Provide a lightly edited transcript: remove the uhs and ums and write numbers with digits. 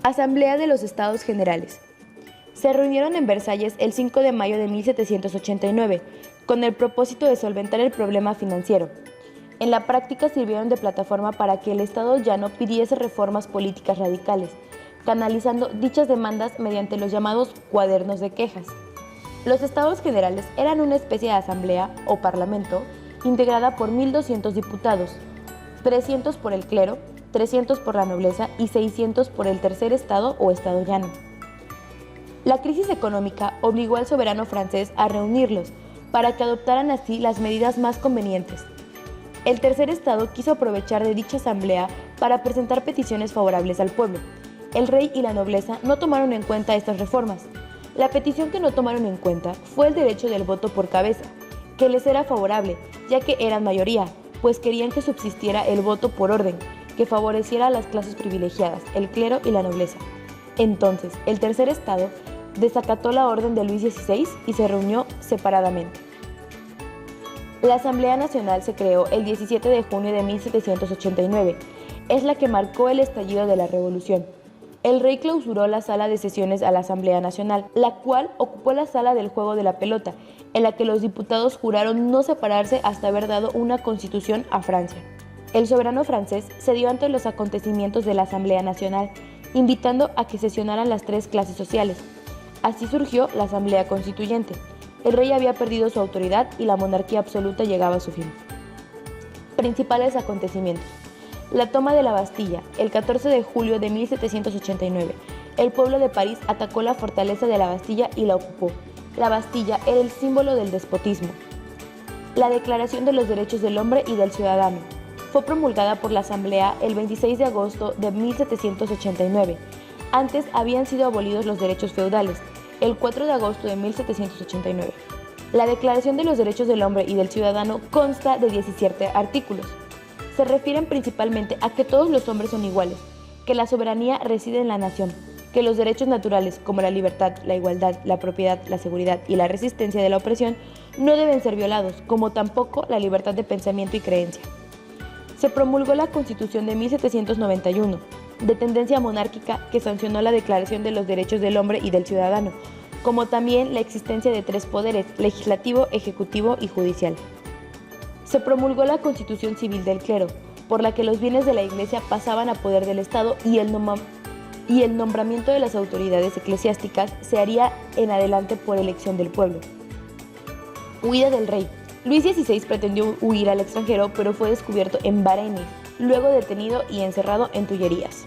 Asamblea de los Estados Generales. Se reunieron en Versalles el 5 de mayo de 1789, con el propósito de solventar el problema financiero. En la práctica sirvieron de plataforma para que el Estado llano pidiese reformas políticas radicales, canalizando dichas demandas mediante los llamados cuadernos de quejas. Los Estados Generales eran una especie de asamblea o parlamento integrada por 1.200 diputados, 300 por el clero, 300 por la nobleza y 600 por el tercer estado o estado llano. La crisis económica obligó al soberano francés a reunirlos para que adoptaran así las medidas más convenientes. El tercer estado quiso aprovechar de dicha asamblea para presentar peticiones favorables al pueblo. El rey y la nobleza no tomaron en cuenta estas reformas. La petición que no tomaron en cuenta fue el derecho del voto por cabeza, que les era favorable, ya que eran mayoría, pues querían que subsistiera el voto por orden, que favoreciera a las clases privilegiadas, el clero y la nobleza. Entonces, el tercer estado desacató la orden de Luis XVI y se reunió separadamente. La Asamblea Nacional se creó el 17 de junio de 1789. Es la que marcó el estallido de la Revolución. El rey clausuró la sala de sesiones a la Asamblea Nacional, la cual ocupó la sala del juego de la pelota, en la que los diputados juraron no separarse hasta haber dado una constitución a Francia. El soberano francés cedió ante los acontecimientos de la Asamblea Nacional, invitando a que sesionaran las tres clases sociales. Así surgió la Asamblea Constituyente. El rey había perdido su autoridad y la monarquía absoluta llegaba a su fin. Principales acontecimientos. La toma de la Bastilla, el 14 de julio de 1789. El pueblo de París atacó la fortaleza de la Bastilla y la ocupó. La Bastilla era el símbolo del despotismo. La Declaración de los Derechos del Hombre y del Ciudadano. Fue promulgada por la Asamblea el 26 de agosto de 1789. Antes habían sido abolidos los derechos feudales, el 4 de agosto de 1789. La Declaración de los Derechos del Hombre y del Ciudadano consta de 17 artículos. Se refieren principalmente a que todos los hombres son iguales, que la soberanía reside en la nación, que los derechos naturales como la libertad, la igualdad, la propiedad, la seguridad y la resistencia de la opresión no deben ser violados, como tampoco la libertad de pensamiento y creencia. Se promulgó la Constitución de 1791, de tendencia monárquica, que sancionó la Declaración de los Derechos del Hombre y del Ciudadano, como también la existencia de tres poderes: legislativo, ejecutivo y judicial. Se promulgó la Constitución Civil del Clero, por la que los bienes de la Iglesia pasaban a poder del Estado y el nombramiento de las autoridades eclesiásticas se haría en adelante por elección del pueblo. Huida del rey. Luis XVI pretendió huir al extranjero, pero fue descubierto en Varennes, luego detenido y encerrado en Tullerías.